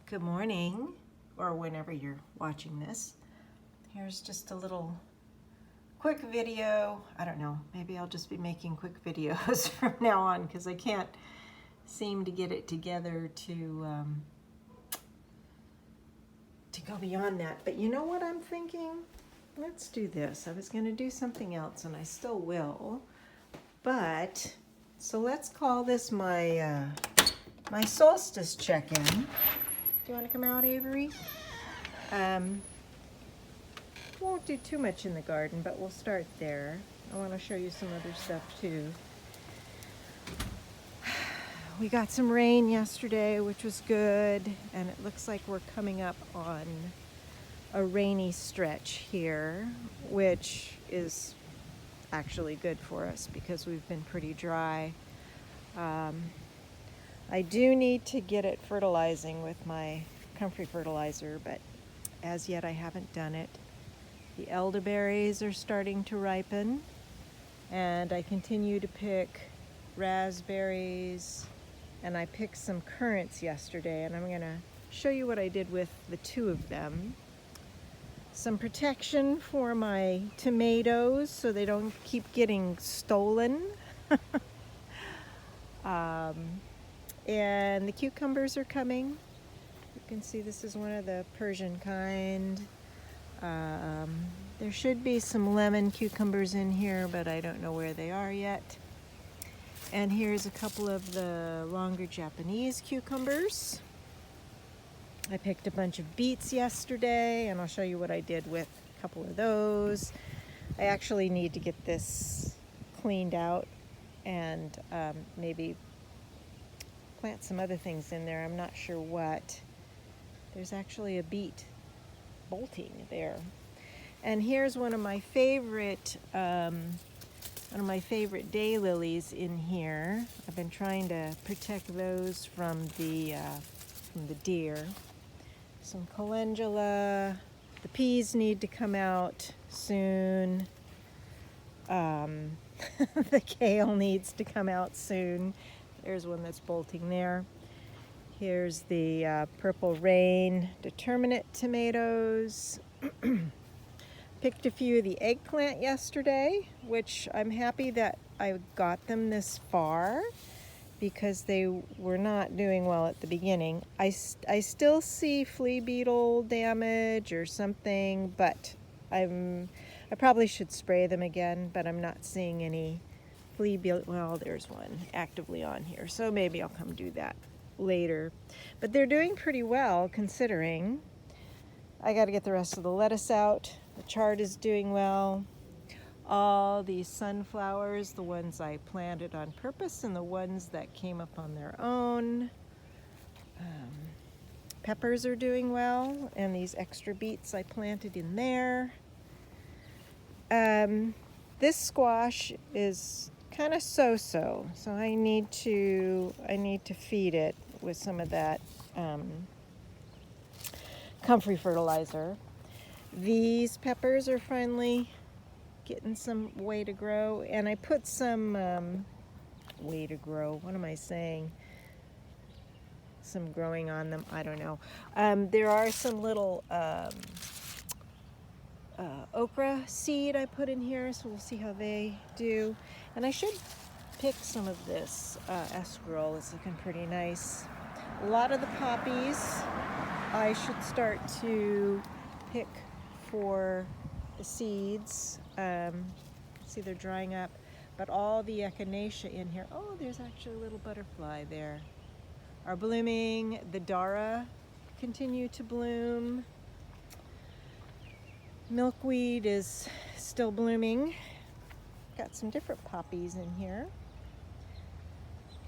Good morning, or whenever you're watching this. Here's just a little quick video. I don't know, maybe I'll just be making quick videos from now on because I can't seem to get it together to go beyond that. But you know what I'm thinking? Let's do this. I was going to do something else and I still will. But, so let's call this my my solstice check-in. Do you want to come out, Avery? Won't do too much in the garden, but we'll start there. I want to show you some other stuff too. We got some rain yesterday, which was good, and it looks like we're coming up on a rainy stretch here, which is actually good for us because we've been pretty dry. I do need to get it fertilizing with my comfrey fertilizer, but as yet I haven't done it. The elderberries are starting to ripen, and I continue to pick raspberries, and I picked some currants yesterday, and I'm gonna show you what I did with the two of them. Some protection for my tomatoes so they don't keep getting stolen. And the cucumbers are coming. You can see this is one of the Persian kind. There should be some lemon cucumbers in here, but I don't know where they are yet. And here's a couple of the longer Japanese cucumbers. I picked a bunch of beets yesterday, and I'll show you what I did with a couple of those. I actually need to get this cleaned out and maybe plant some other things in there. I'm not sure what. There's actually a beet bolting there. And here's one of my favorite daylilies in here. I've been trying to protect those from the deer. Some calendula. The peas need to come out soon. The kale needs to come out soon. There's one that's bolting there. Here's the purple rain determinate tomatoes. Picked a few of the eggplant yesterday, which I'm happy that I got them this far because they were not doing well at the beginning. I still see flea beetle damage or something, but I probably should spray them again, but I'm not seeing any flea beetle. Well, there's one actively on here, so maybe I'll come do that later. But they're doing pretty well considering. I got to get the rest of the lettuce out. The chard is doing well. All these sunflowers, the ones I planted on purpose and the ones that came up on their own. Peppers are doing well, and these extra beets I planted in there. This squash is kind of so-so, so I need to feed it with some of that comfrey fertilizer. These peppers are finally getting some way to grow, and I put some way to grow. What am I saying? Some growing on them. I don't know. There are some little okra seed I put in here, so we'll see how they do. And I should pick some of this escarole. It's looking pretty nice. A lot of the poppies I should start to pick for the seeds. See, they're drying up, but all the echinacea in here, oh, there's actually a little butterfly there, are blooming. The dara continue to bloom. Milkweed is still blooming. Got some different poppies in here.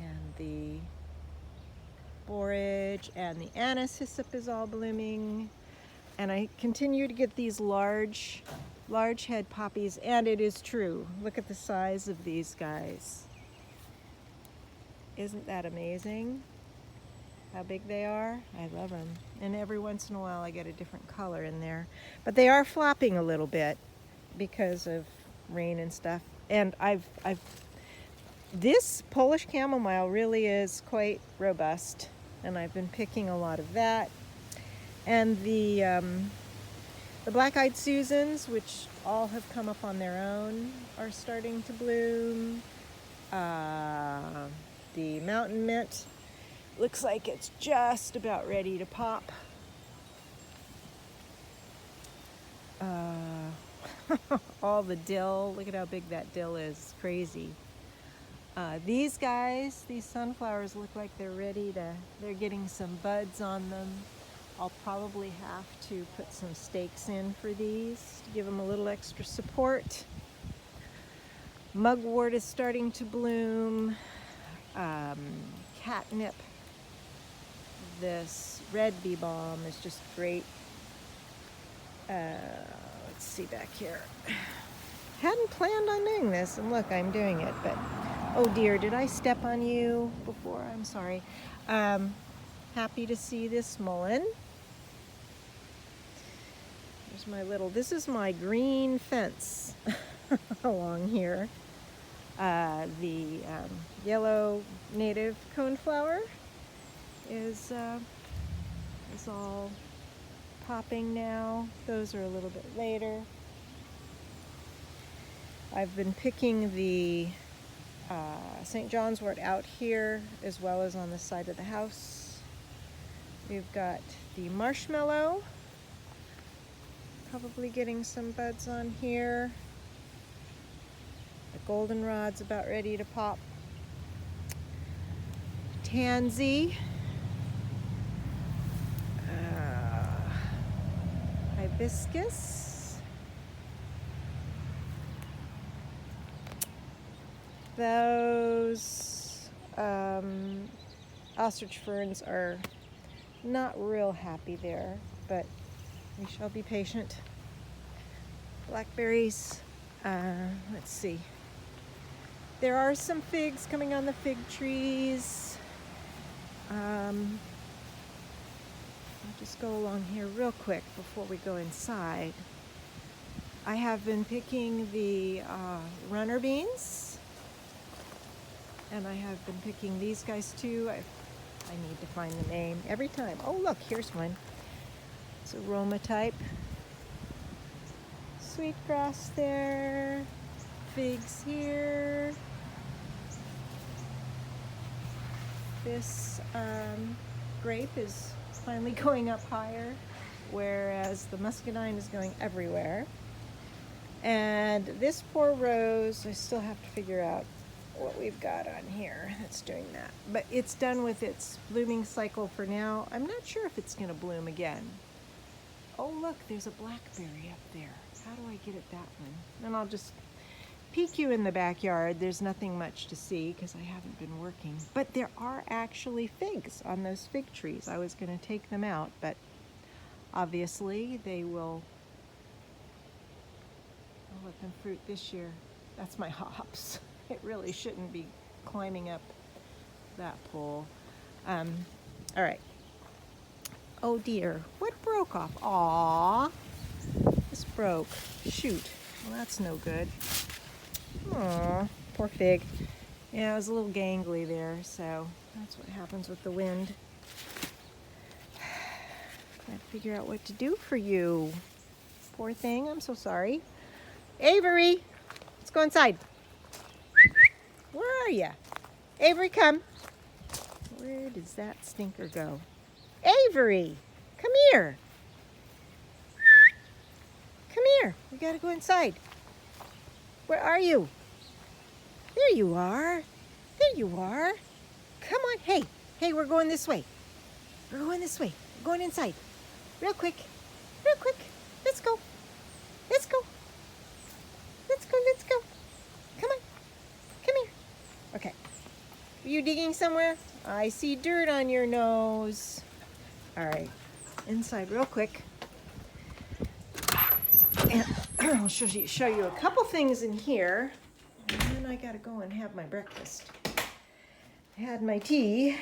And the borage and the anise hyssop is all blooming. And I continue to get these large head poppies, and it is true. Look at the size of these guys. Isn't that amazing? How big they are? I love them. And every once in a while I get a different color in there. But they are flopping a little bit because of rain and stuff. And this Polish chamomile really is quite robust, and I've been picking a lot of that. And the black-eyed Susans, which all have come up on their own, are starting to bloom. The mountain mint looks like it's just about ready to pop. All the dill, look at how big that dill is, it's crazy. These guys, these sunflowers look like they're getting some buds on them. I'll probably have to put some stakes in for these to give them a little extra support. Mugwort is starting to bloom. Catnip. This red bee balm is just great. Let's see back here. Hadn't planned on doing this, and look, I'm doing it, but oh dear, did I step on you before? I'm sorry. Happy to see this mullein. Here's my this is my green fence along here. The yellow native coneflower is all popping now. Those are a little bit later. I've been picking the St. John's wort out here as well as on the side of the house. We've got the marshmallow, probably getting some buds on here. The goldenrod's about ready to pop. Tansy. Hibiscus. Those ostrich ferns are not real happy there, but we shall be patient. Blackberries. Let's see. There are some figs coming on the fig trees. I'll just go along here real quick before we go inside. I have been picking the runner beans, and I have been picking these guys too. I need to find the name every time. Oh look, here's one. It's aroma type. Sweetgrass there. Figs here. This grape is finally going up higher, whereas the muscadine is going everywhere. And this poor rose, I still have to figure out what we've got on here that's doing that. But it's done with its blooming cycle for now. I'm not sure if it's going to bloom again. Oh look, there's a blackberry up there. How do I get at that one? And I'll just peek you in the backyard. There's nothing much to see because I haven't been working. But there are actually figs on those fig trees. I was going to take them out, but obviously they will. I'll let them fruit this year. That's my hops. It really shouldn't be climbing up that pole. All right. Oh dear, what broke off? Aww, this broke. Shoot, well that's no good. Aw, poor fig. Yeah, it was a little gangly there, so that's what happens with the wind. Gotta figure out what to do for you. Poor thing, I'm so sorry. Avery, let's go inside. Where are you? Avery, come. Where does that stinker go? Avery, come here. Come here, we gotta go inside. Where are you? There you are. There you are. Come on, hey, we're going this way. We're going this way. We're going inside. Real quick, real quick. Let's go. Let's go. Let's go, let's go. Come on, come here. Okay, are you digging somewhere? I see dirt on your nose. All right, inside real quick. And I'll show you a couple things in here. And then I gotta go and have my breakfast. I had my tea.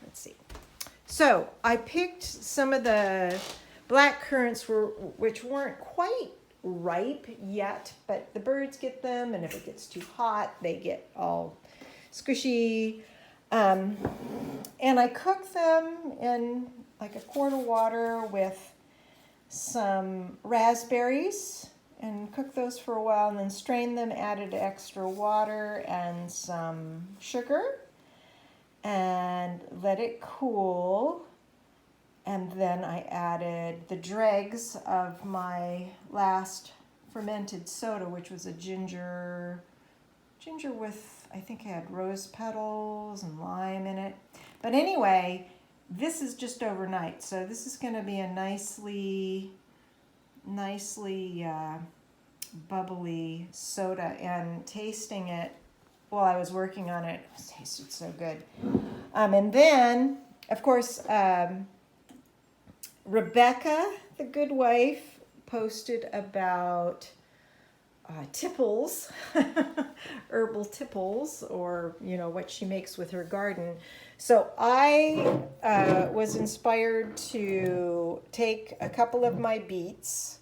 Let's see. So I picked some of the black currants which weren't quite ripe yet, but the birds get them, and if it gets too hot, they get all squishy. Um, and I cook them in like a quart of water with some raspberries and cook those for a while and then strain them, added extra water and some sugar and let it cool. And then I added the dregs of my last fermented soda, which was a ginger with, I think I had rose petals and lime in it. But anyway, this is just overnight, so this is going to be a nicely bubbly soda. And tasting it while I was working on it, it tasted so good. And then, of course, Rebecca, the good wife, posted about tipples, herbal tipples, or what she makes with her garden. So I was inspired to take a couple of my beets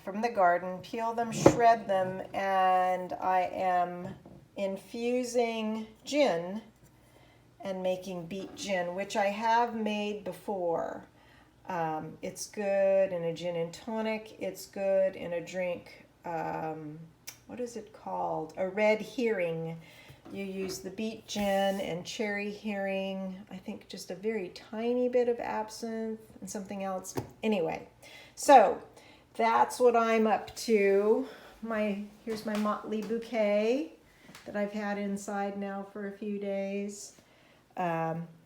from the garden, peel them, shred them, and I am infusing gin and making beet gin, which I have made before. It's good in a gin and tonic. It's good in a drink. What is it called? A red herring. You use the beet gin and cherry herring. I think just a very tiny bit of absinthe and something else. Anyway, so that's what I'm up to. Here's my motley bouquet that I've had inside now for a few days.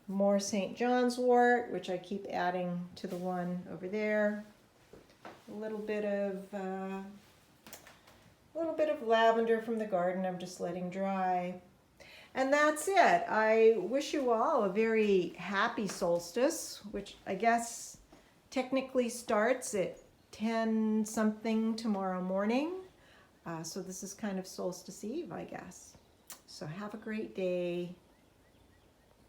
More St. John's wort, which I keep adding to the one over there. A little bit of lavender from the garden I'm just letting dry. And that's it. I wish you all a very happy solstice, which I guess technically starts at 10 something tomorrow morning. So this is kind of solstice eve, I guess. So have a great day.